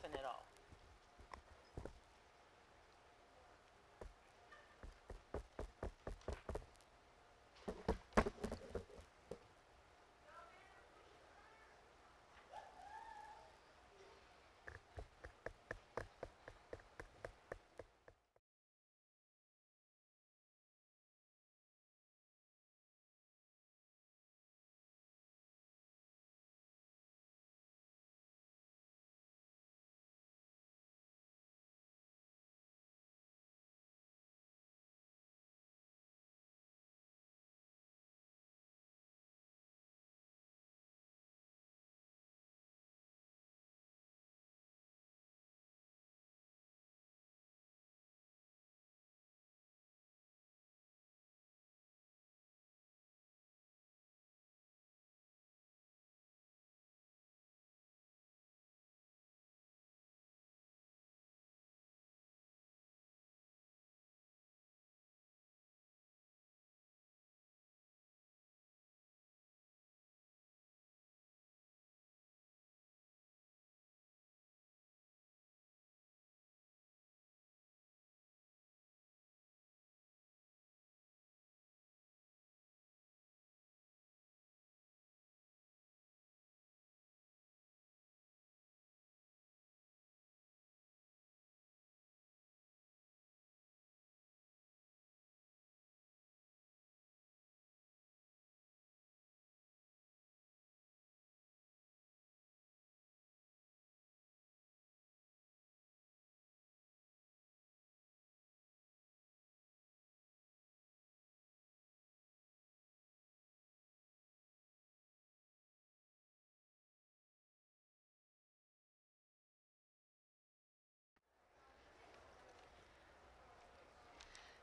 nothing at all.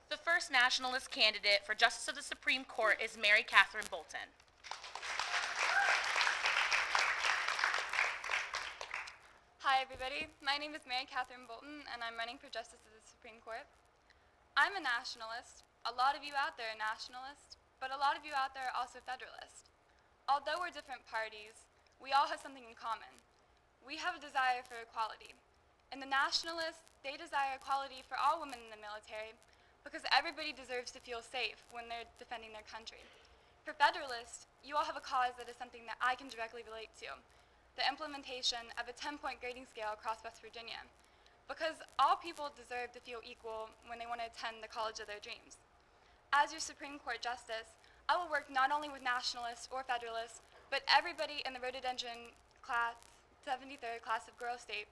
The first nationalist candidate for Justice of the Supreme Court is Mary Catherine Bolton. Hi everybody, my name is Mary Catherine Bolton and I'm running for Justice of the Supreme Court. I'm a nationalist. A lot of you out there are nationalists, but a lot of you out there are also federalists. Although we're different parties, we all have something in common. We have a desire for equality. And the nationalists, they desire equality for all women in the military because everybody deserves to feel safe when they're defending their country. For federalists, you all have a cause that is something that I can directly relate to, the implementation of a 10-point grading scale across West Virginia, because all people deserve to feel equal when they want to attend the college of their dreams. As your Supreme Court Justice, I will work not only with nationalists or federalists, but everybody in the rhododendron class, 73rd class of Girls State,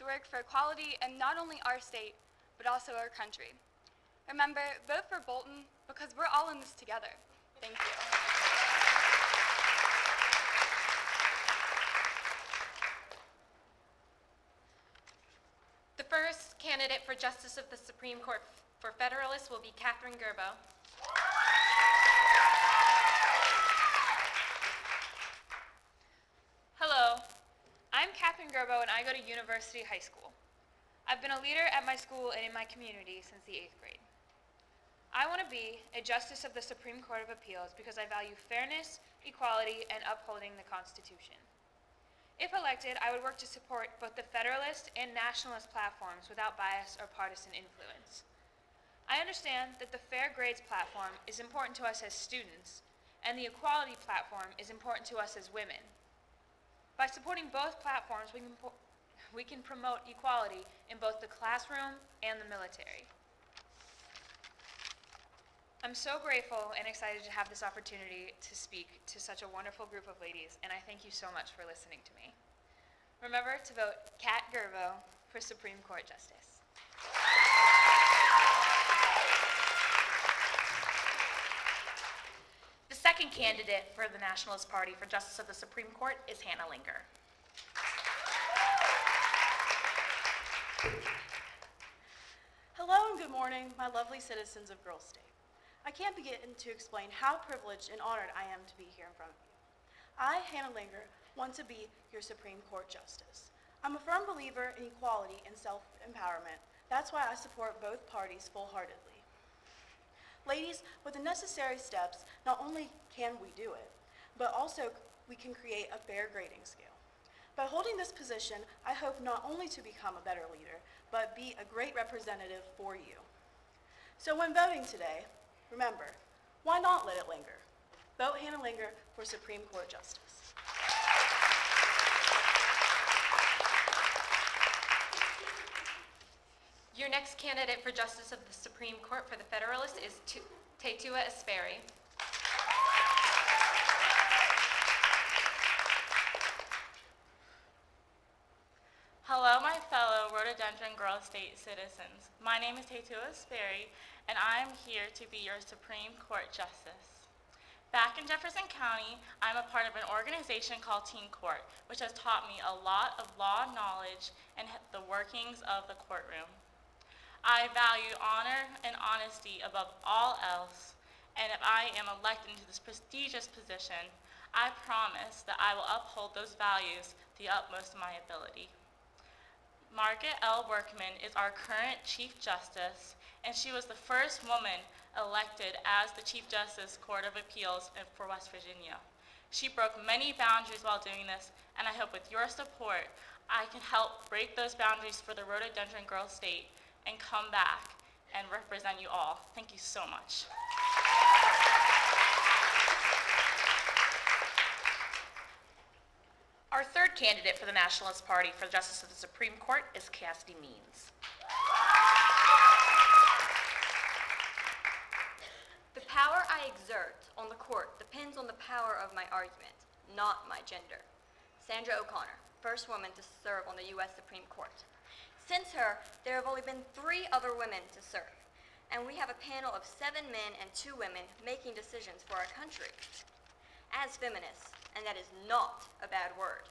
to work for equality in not only our state, but also our country. Remember, vote for Bolton because we're all in this together. Thank you. The first candidate for Justice of the Supreme Court for Federalists will be Catherine Gerbo. Hello, I'm Catherine Gerbo and I go to University High School. I've been a leader at my school and in my community since the 8th grade. I want to be a Justice of the Supreme Court of Appeals because I value fairness, equality, and upholding the Constitution. If elected, I would work to support both the Federalist and Nationalist platforms without bias or partisan influence. I understand that the Fair Grades platform is important to us as students, and the Equality platform is important to us as women. By supporting both platforms, we can promote equality in both the classroom and the military. I'm so grateful and excited to have this opportunity to speak to such a wonderful group of ladies, and I thank you so much for listening to me. Remember to vote Cat Gerbo for Supreme Court Justice. The second candidate for the Nationalist Party for Justice of the Supreme Court is Hannah Linger. Hello and good morning, my lovely citizens of Girls State. I can't begin to explain how privileged and honored I am to be here in front of you. I, Hannah Linger, want to be your Supreme Court Justice. I'm a firm believer in equality and self-empowerment. That's why I support both parties full-heartedly. Ladies, with the necessary steps, not only can we do it, but also we can create a fair grading scale. By holding this position, I hope not only to become a better leader, but be a great representative for you. So when voting today, remember, why not let it linger? Vote Hannah Linger for Supreme Court Justice. Your next candidate for Justice of the Supreme Court for the Federalists is Tetua Esperi. Hello, my fellow Rhododendron Girl State citizens. My name is Tetua Esperi, and I am here to be your Supreme Court Justice. Back in Jefferson County, I'm a part of an organization called Teen Court, which has taught me a lot of law knowledge and the workings of the courtroom. I value honor and honesty above all else, and if I am elected into this prestigious position, I promise that I will uphold those values to the utmost of my ability. Margaret L. Workman is our current Chief Justice, and she was the first woman elected as the Chief Justice Court of Appeals for West Virginia. She broke many boundaries while doing this, and I hope with your support, I can help break those boundaries for the Rhododendron Girl State and come back and represent you all. Thank you so much. Our third candidate for the Nationalist Party for the Justice of the Supreme Court is Cassidy Means. The power I exert on the court depends on the power of my argument, not my gender. Sandra O'Connor, first woman to serve on the U.S. Supreme Court. Since her, there have only been 3 other women to serve, and we have a panel of 7 men and 2 women making decisions for our country. As feminists, and that is not a bad word,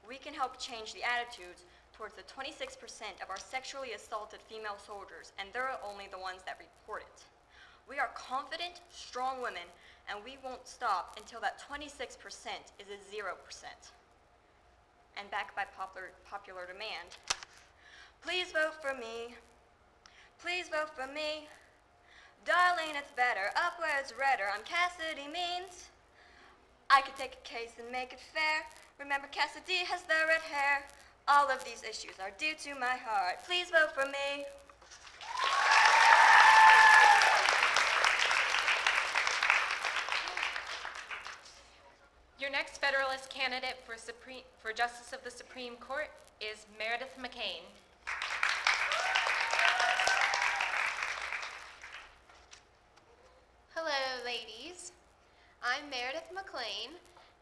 we can help change the attitudes towards the 26% of our sexually assaulted female soldiers, and they're only the ones that report it. We are confident, strong women, and we won't stop until that 26% is a 0%. And backed by popular demand. Please vote for me. Please vote for me. Darlene, it's better. Up where it's redder. I'm Cassidy Means. I could take a case and make it fair. Remember, Cassidy has the red hair. All of these issues are dear to my heart. Please vote for me. Your next Federalist candidate for Justice of the Supreme Court is Meredith McCain. Hello, ladies. I'm Meredith McClain,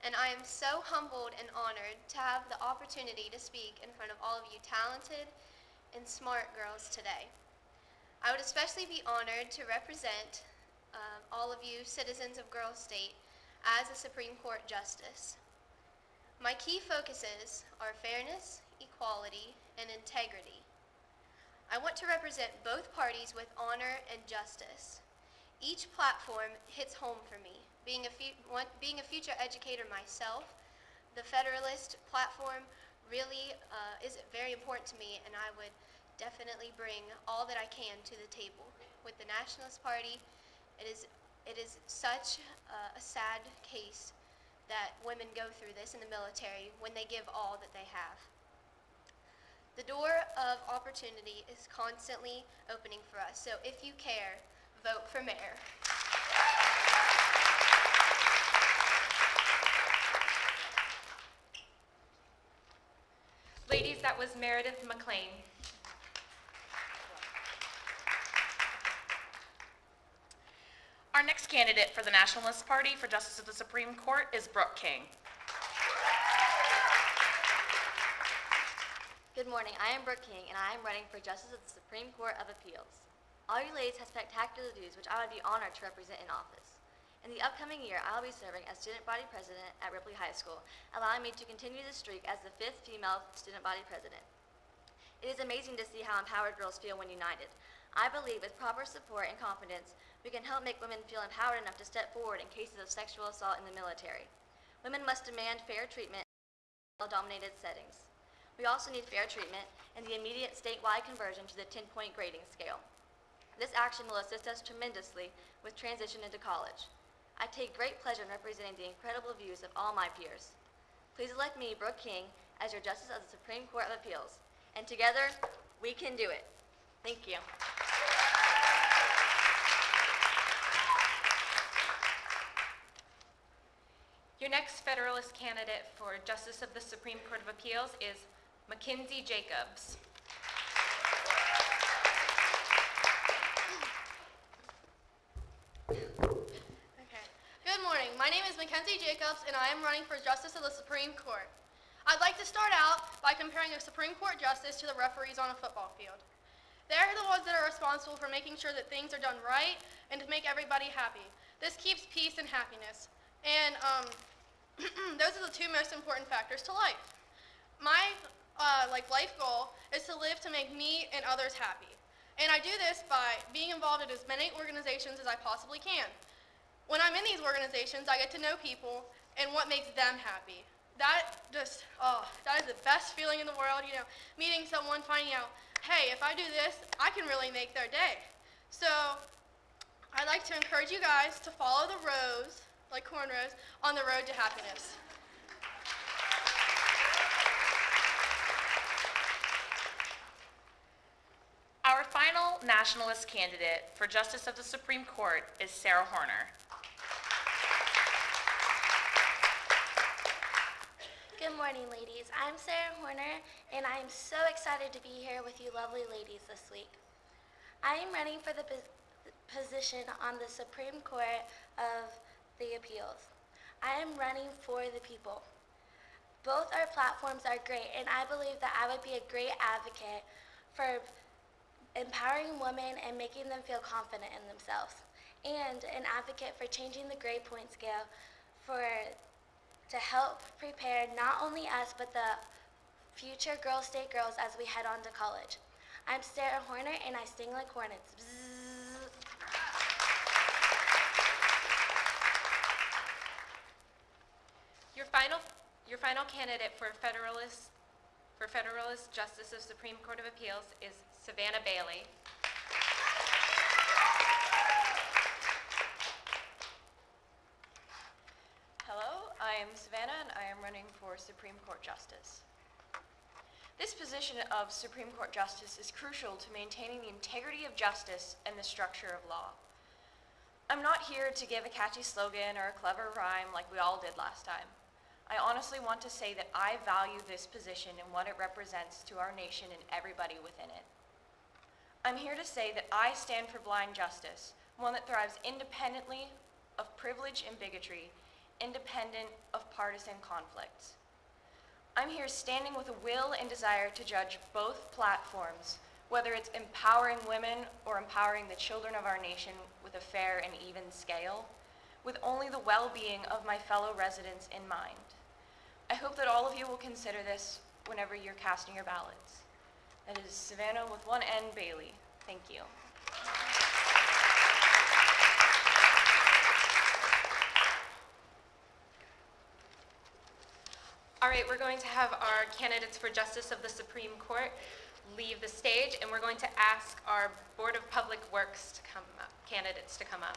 and I am so humbled and honored to have the opportunity to speak in front of all of you talented and smart girls today. I would especially be honored to represent all of you citizens of Girl State as a Supreme Court Justice. My key focuses are fairness, equality, and integrity. I want to represent both parties with honor and justice. Each platform hits home for me. Being a future educator myself, the Federalist platform really is very important to me, and I would definitely bring all that I can to the table. With the Nationalist Party, it is such a sad case that women go through this in the military when they give all that they have. The door of opportunity is constantly opening for us, so if you care, vote for mayor. Ladies, that was Meredith McClain. Our next candidate for the Nationalist Party for Justice of the Supreme Court is Brooke King. Good morning, I am Brooke King, and I am running for Justice of the Supreme Court of Appeals. All you ladies have spectacular duties, which I would be honored to represent in office. In the upcoming year, I will be serving as student body president at Ripley High School, allowing me to continue the streak as the 5th female student body president. It is amazing to see how empowered girls feel when united. I believe with proper support and confidence, we can help make women feel empowered enough to step forward in cases of sexual assault in the military. Women must demand fair treatment in male-dominated settings. We also need fair treatment in the immediate statewide conversion to the 10-point grading scale. This action will assist us tremendously with transition into college. I take great pleasure in representing the incredible views of all my peers. Please elect me, Brooke King, as your Justice of the Supreme Court of Appeals. And together, we can do it. Thank you. Your next Federalist candidate for Justice of the Supreme Court of Appeals is Mackenzie Jacobs. Okay. Good morning. My name is Mackenzie Jacobs, and I am running for Justice of the Supreme Court. I'd like to start out by comparing a Supreme Court justice to the referees on a football field. They're the ones that are responsible for making sure that things are done right and to make everybody happy. This keeps peace and happiness. And those are the two most important factors to life. My life goal is to live to make me and others happy. And I do this by being involved in as many organizations as I possibly can. When I'm in these organizations, I get to know people and what makes them happy. That is the best feeling in the world, meeting someone, finding out, hey, if I do this, I can really make their day. So I'd like to encourage you guys to follow the rows, like cornrows, on the road to happiness. Our final nationalist candidate for Justice of the Supreme Court is Sarah Horner. Good morning, ladies. I'm Sarah Horner, and I am so excited to be here with you lovely ladies this week. I am running for the position on the Supreme Court of the Appeals. I am running for the people. Both our platforms are great, and I believe that I would be a great advocate for empowering women and making them feel confident in themselves, and an advocate for changing the grade point scale to help prepare not only us, but the future Girl State girls as we head on to college. I'm Sarah Horner, and I sting like hornets. Bzzz. Your final candidate for Federalist Justice of Supreme Court of Appeals is Savannah Bailey. Hello, I am Savannah, and I am running for Supreme Court Justice. This position of Supreme Court Justice is crucial to maintaining the integrity of justice and the structure of law. I'm not here to give a catchy slogan or a clever rhyme like we all did last time. I honestly want to say that I value this position and what it represents to our nation and everybody within it. I'm here to say that I stand for blind justice, one that thrives independently of privilege and bigotry, independent of partisan conflicts. I'm here standing with a will and desire to judge both platforms, whether it's empowering women or empowering the children of our nation with a fair and even scale, with only the well-being of my fellow residents in mind. I hope that all of you will consider this whenever you're casting your ballots. That is Savannah with one N, Bailey. Thank you. All right, we're going to have our candidates for Justice of the Supreme Court leave the stage, and we're going to ask our Board of Public Works to come up, candidates to come up.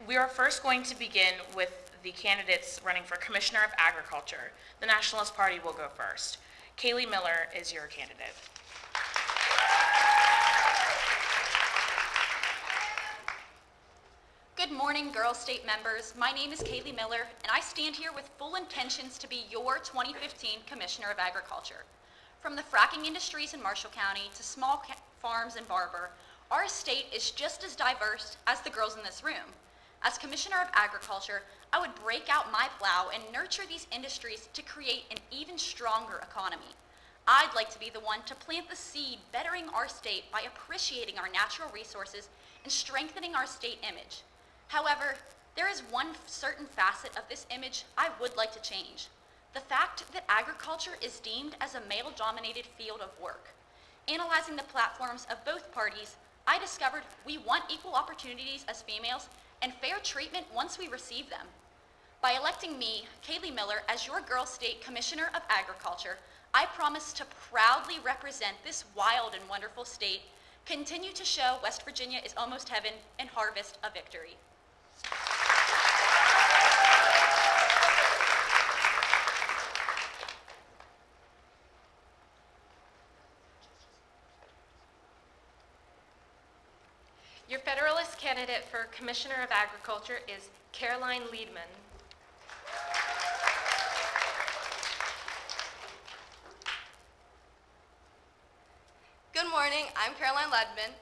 we are first going to begin with the candidates running for Commissioner of Agriculture. The Nationalist Party will go first. Kaylee Miller is your candidate. Good morning, Girls State members. My name is Kaylee Miller, and I stand here with full intentions to be your 2015 Commissioner of Agriculture. From the fracking industries in Marshall County to small farms in Barber, our state is just as diverse as the girls in this room. As Commissioner of Agriculture, I would break out my plow and nurture these industries to create an even stronger economy. I'd like to be the one to plant the seed bettering our state by appreciating our natural resources and strengthening our state image. However, there is one certain facet of this image I would like to change: the fact that agriculture is deemed as a male-dominated field of work. Analyzing the platforms of both parties, I discovered we want equal opportunities as females and fair treatment once we receive them. By electing me, Kaylee Miller, as your Girls State Commissioner of Agriculture, I promise to proudly represent this wild and wonderful state, continue to show West Virginia is almost heaven, and harvest a victory. Your Federalist candidate for Commissioner of Agriculture is Caroline Liedman. Good morning, I'm Caroline Ledman.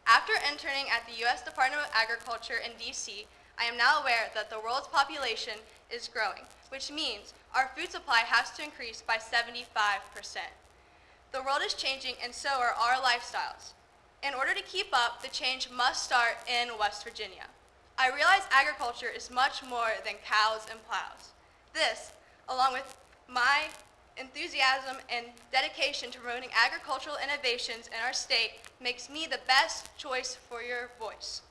After interning at the U.S. Department of Agriculture in D.C., I am now aware that the world's population is growing, which means our food supply has to increase by 75%. The world is changing, and so are our lifestyles. In order to keep up, the change must start in West Virginia. I realize agriculture is much more than cows and plows. This, along with my enthusiasm and dedication to promoting agricultural innovations in our state, makes me the best choice for your voice.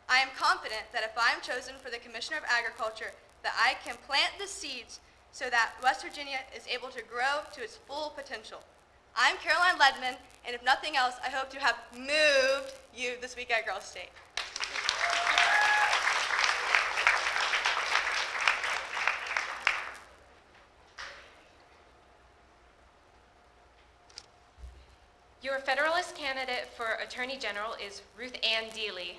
I am confident that if I am chosen for the Commissioner of Agriculture, that I can plant the seeds so that West Virginia is able to grow to its full potential. I'm Caroline Ledman, and if nothing else, I hope to have moved you this week at Girls State. Your Federalist candidate for Attorney General is Ruth Ann Deely.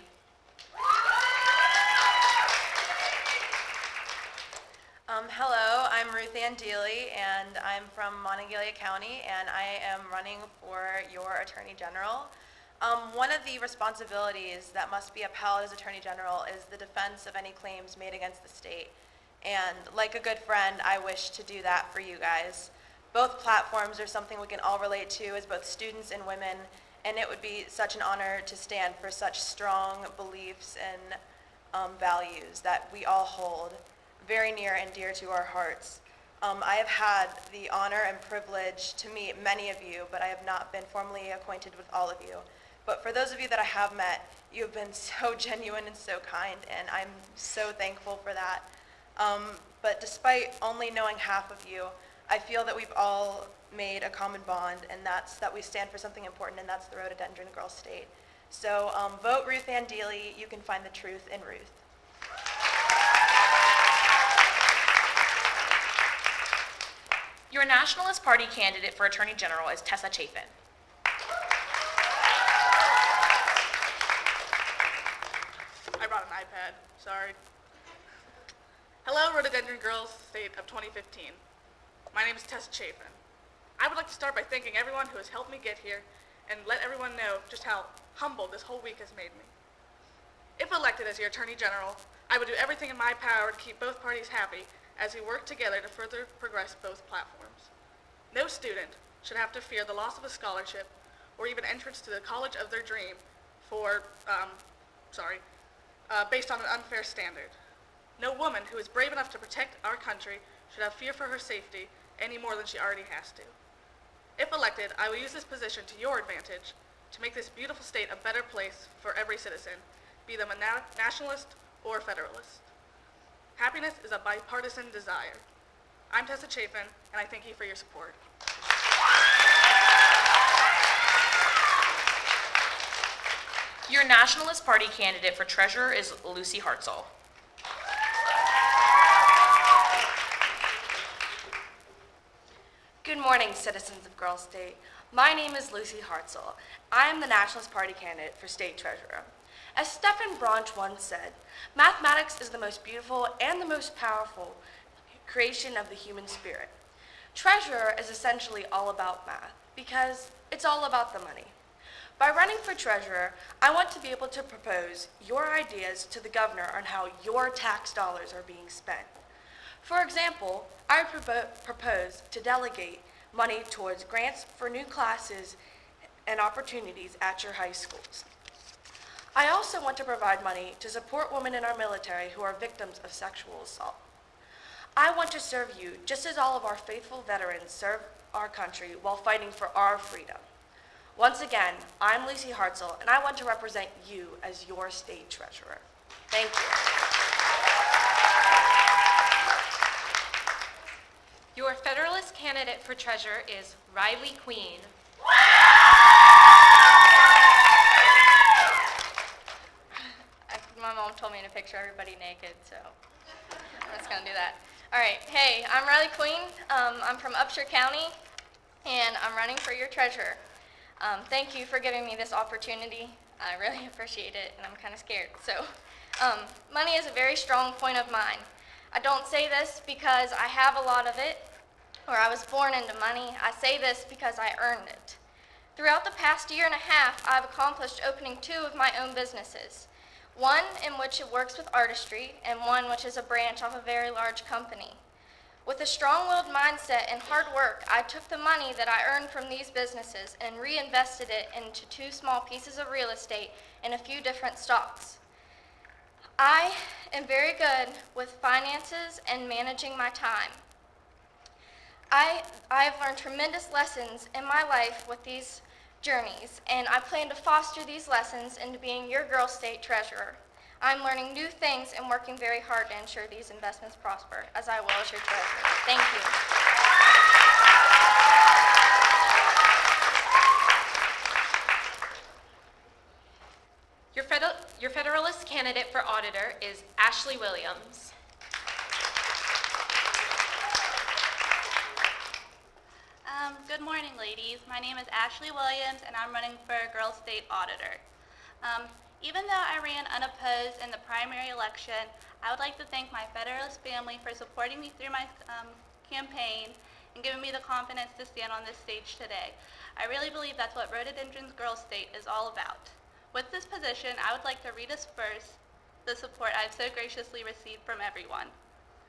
Hello, I'm Ruth Ann Deely, and I'm from Monongalia County, and I am running for your Attorney General. One of the responsibilities that must be upheld as Attorney General is the defense of any claims made against the state. And like a good friend, I wish to do that for you guys. Both platforms are something we can all relate to as both students and women, and it would be such an honor to stand for such strong beliefs and values that we all hold very near and dear to our hearts. I have had the honor and privilege to meet many of you, but I have not been formally acquainted with all of you. But for those of you that I have met, you have been so genuine and so kind, and I'm so thankful for that. But despite only knowing half of you, I feel that we've all made a common bond, and that's that we stand for something important, and that's the Rhododendron Girls State. So vote Ruth Ann Deely. You can find the truth in Ruth. Your Nationalist Party candidate for Attorney General is Tessa Chafin. I brought an iPad, sorry. Hello, Rhododendron Girls State of 2015. My name is Tessa Chafin. I would like to start by thanking everyone who has helped me get here and let everyone know just how humbled this whole week has made me. If elected as your Attorney General, I would do everything in my power to keep both parties happy as we work together to further progress both platforms. No student should have to fear the loss of a scholarship or even entrance to the college of their dream based on an unfair standard. No woman who is brave enough to protect our country should have fear for her safety any more than she already has to. If elected, I will use this position to your advantage to make this beautiful state a better place for every citizen, be them a nationalist or federalist. Happiness is a bipartisan desire. I'm Tessa Chafin, and I thank you for your support. Your Nationalist Party candidate for Treasurer is Lucy Hartzell. Good morning, citizens of Girl State. My name is Lucy Hartzell. I am the Nationalist Party candidate for State Treasurer. As Stephen Branch once said, mathematics is the most beautiful and the most powerful creation of the human spirit. Treasurer is essentially all about math because it's all about the money. By running for treasurer, I want to be able to propose your ideas to the governor on how your tax dollars are being spent. For example, I propose to delegate money towards grants for new classes and opportunities at your high schools. I also want to provide money to support women in our military who are victims of sexual assault. I want to serve you just as all of our faithful veterans serve our country while fighting for our freedom. Once again, I'm Lucy Hartzell, and I want to represent you as your state treasurer. Thank you. Your Federalist candidate for treasurer is Riley Queen. My mom told me to picture everybody naked, so I'm just gonna do that. All right, hey, I'm Riley Queen. I'm from Upshur County, and I'm running for your treasurer. Thank you for giving me this opportunity. I really appreciate it, and I'm kind of scared. So, money is a very strong point of mine. I don't say this because I have a lot of it, or I was born into money. I say this because I earned it. Throughout the past year and a half, I've accomplished opening 2 of my own businesses. One in which it works with artistry, and one which is a branch of a very large company. With a strong-willed mindset and hard work, I took the money that I earned from these businesses and reinvested it into 2 small pieces of real estate and a few different stocks. I am very good with finances and managing my time. I have learned tremendous lessons in my life with these journeys, and I plan to foster these lessons into being your Girl State Treasurer. I'm learning new things and working very hard to ensure these investments prosper, as I will as your treasurer. Thank you. Your Federalist candidate for auditor is Ashley Williams. Good morning, ladies. My name is Ashley Williams, and I'm running for Girl State Auditor. Even though I ran unopposed in the primary election, I would like to thank my Federalist family for supporting me through my campaign and giving me the confidence to stand on this stage today. I really believe that's what Rhododendron's Girl State is all about. With this position, I would like to redisperse the support I've so graciously received from everyone.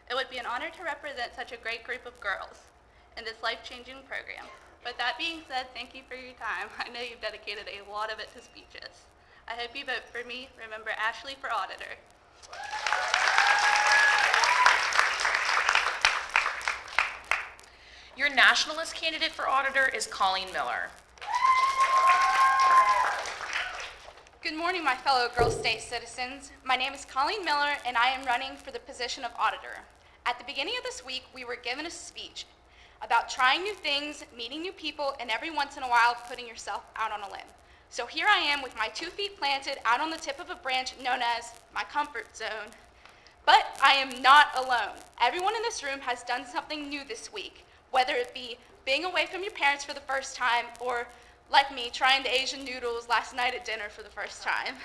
It would be an honor to represent such a great group of girls in this life-changing program. With that being said, thank you for your time. I know you've dedicated a lot of it to speeches. I hope you vote for me. Remember Ashley for auditor. Your nationalist candidate for auditor is Colleen Miller. Good morning, my fellow Girl State citizens. My name is Colleen Miller, and I am running for the position of auditor. At the beginning of this week, we were given a speech about trying new things, meeting new people, and every once in a while putting yourself out on a limb. So here I am with my 2 feet planted out on the tip of a branch known as my comfort zone. But I am not alone. Everyone in this room has done something new this week, whether it be being away from your parents for the first time or, like me, trying the Asian noodles last night at dinner for the first time.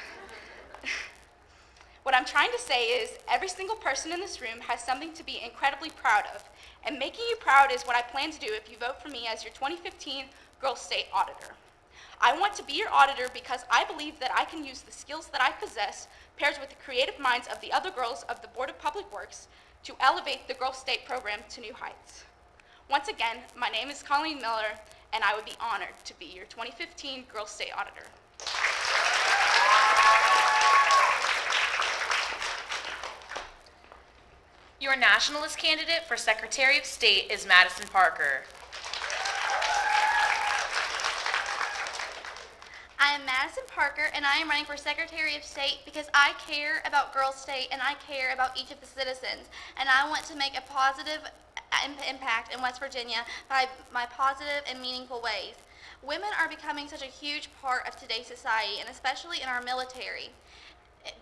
What I'm trying to say is every single person in this room has something to be incredibly proud of, and making you proud is what I plan to do if you vote for me as your 2015 Girl State Auditor. I want to be your auditor because I believe that I can use the skills that I possess paired with the creative minds of the other girls of the Board of Public Works to elevate the Girl State program to new heights. Once again, my name is Colleen Miller, and I would be honored to be your 2015 Girl State Auditor. Your nationalist candidate for Secretary of State is Madison Parker. I am Madison Parker, and I am running for Secretary of State because I care about Girl State and I care about each of the citizens, and I want to make a positive impact in West Virginia by my positive and meaningful ways. Women are becoming such a huge part of today's society, and especially in our military.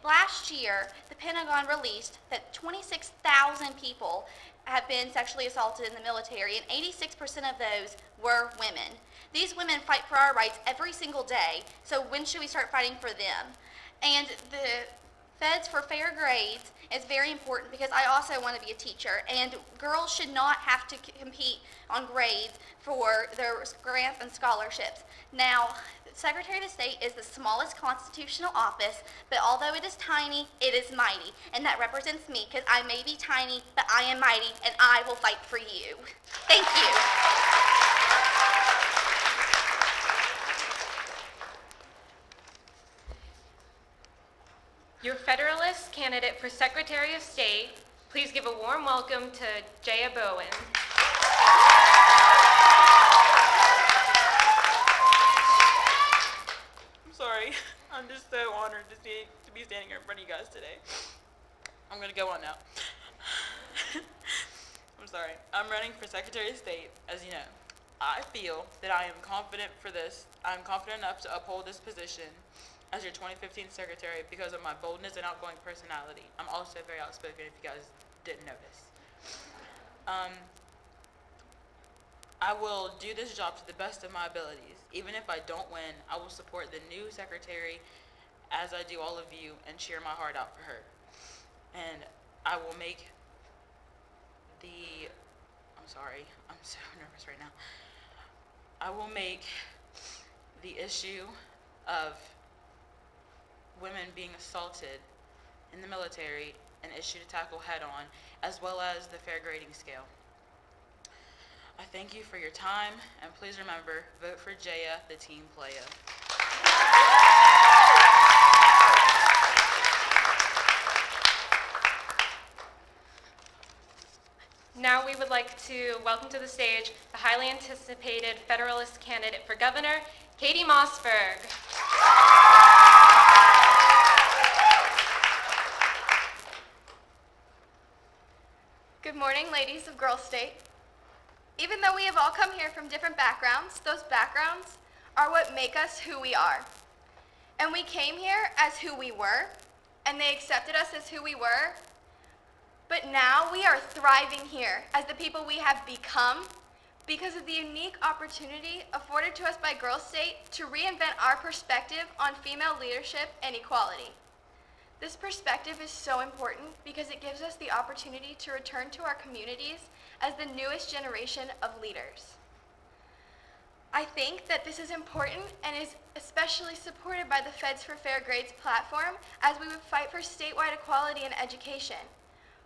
Last year, the Pentagon released that 26,000 people have been sexually assaulted in the military, and 86% of those were women. These women fight for our rights every single day, so when should we start fighting for them? And the Feds for Fair Grades is very important because I also want to be a teacher, and girls should not have to compete on grades for their grants and scholarships. Now, Secretary of State is the smallest constitutional office, but although it is tiny, it is mighty, and that represents me because I may be tiny, but I am mighty, and I will fight for you. Thank you. Your Federalist candidate for Secretary of State, please give a warm welcome to Jaya Bowen. I'm sorry. I'm just so honored to be standing here in front of you guys today. I'm gonna go on now. I'm sorry. I'm running for Secretary of State, as you know. I feel that I am confident for this. I'm confident enough to uphold this position as your 2015 secretary because of my boldness and outgoing personality. I'm also very outspoken if you guys didn't notice. I will do this job to the best of my abilities. Even if I don't win, I will support the new secretary as I do all of you and cheer my heart out for her. And I will make I'm sorry, I'm so nervous right now. I will make the issue of women being assaulted in the military an issue to tackle head on, as well as the fair grading scale. I thank you for your time, and please remember, vote for Jaya, the team player. Now we would like to welcome to the stage the highly anticipated Federalist candidate for governor, Katie Mossberg. Good morning, ladies of Girl State. Even though we have all come here from different backgrounds, those backgrounds are what make us who we are. And we came here as who we were, and they accepted us as who we were. But now we are thriving here as the people we have become because of the unique opportunity afforded to us by Girl State to reinvent our perspective on female leadership and equality. This perspective is so important because it gives us the opportunity to return to our communities as the newest generation of leaders. I think that this is important and is especially supported by the Feds for Fair Grades platform as we would fight for statewide equality in education.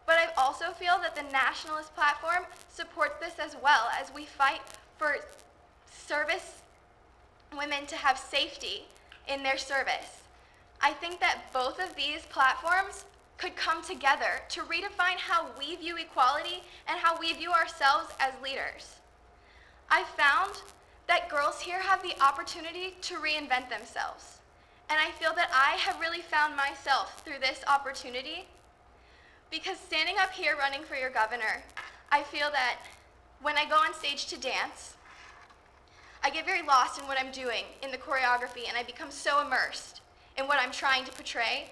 But I also feel that the nationalist platform supports this as well as we fight for service women to have safety in their service. I think that both of these platforms could come together to redefine how we view equality and how we view ourselves as leaders. I found that girls here have the opportunity to reinvent themselves. And I feel that I have really found myself through this opportunity because standing up here running for your governor, I feel that when I go on stage to dance, I get very lost in what I'm doing in the choreography and I become so immersed in what I'm trying to portray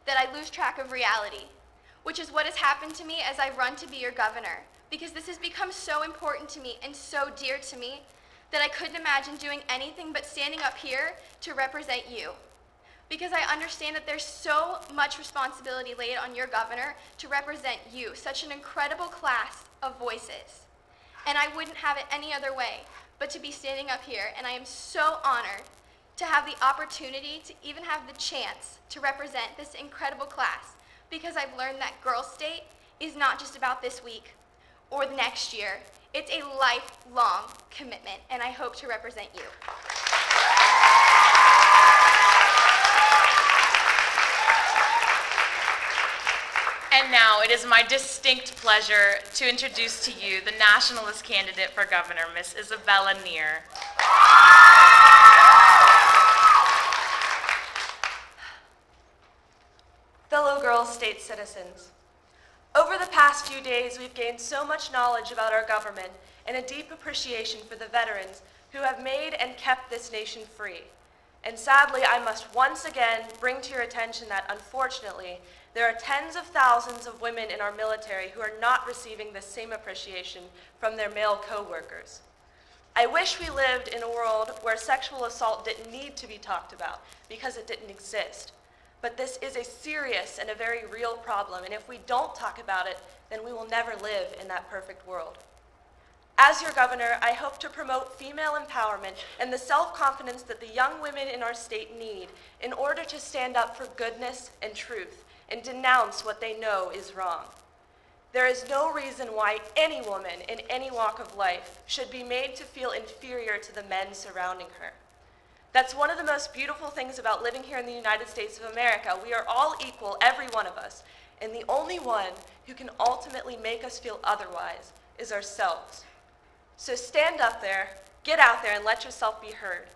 that I lose track of reality, which is what has happened to me as I run to be your governor, because this has become so important to me and so dear to me that I couldn't imagine doing anything but standing up here to represent you. Because I understand that there's so much responsibility laid on your governor to represent you, such an incredible class of voices. And I wouldn't have it any other way but to be standing up here, and I am so honored to have the opportunity to even have the chance to represent this incredible class, because I've learned that Girl State is not just about this week or the next year. It's a lifelong commitment, and I hope to represent you. And now it is my distinct pleasure to introduce to you the nationalist candidate for governor, Miss Isabella Neer. Fellow Girl State citizens, over the past few days, we've gained so much knowledge about our government and a deep appreciation for the veterans who have made and kept this nation free. And sadly, I must once again bring to your attention that, unfortunately, there are tens of thousands of women in our military who are not receiving the same appreciation from their male co-workers. I wish we lived in a world where sexual assault didn't need to be talked about because it didn't exist. But this is a serious and a very real problem, and if we don't talk about it, then we will never live in that perfect world. As your governor, I hope to promote female empowerment and the self-confidence that the young women in our state need in order to stand up for goodness and truth and denounce what they know is wrong. There is no reason why any woman in any walk of life should be made to feel inferior to the men surrounding her. That's one of the most beautiful things about living here in the United States of America. We are all equal, every one of us, and the only one who can ultimately make us feel otherwise is ourselves. So stand up there, get out there, and let yourself be heard.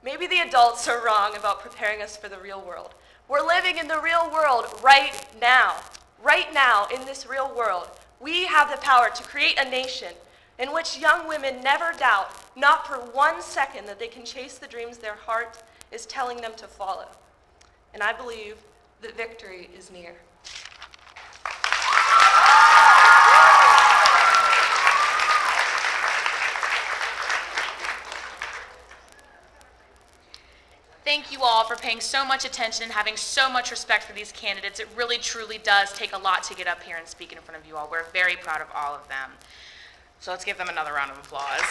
Maybe the adults are wrong about preparing us for the real world. We're living in the real world right now. Right now, in this real world, we have the power to create a nation in which young women never doubt, not for 1 second, that they can chase the dreams their heart is telling them to follow. And I believe that victory is near. Thank you all for paying so much attention and having so much respect for these candidates. It really, truly does take a lot to get up here and speak in front of you all. We're very proud of all of them. So let's give them another round of applause.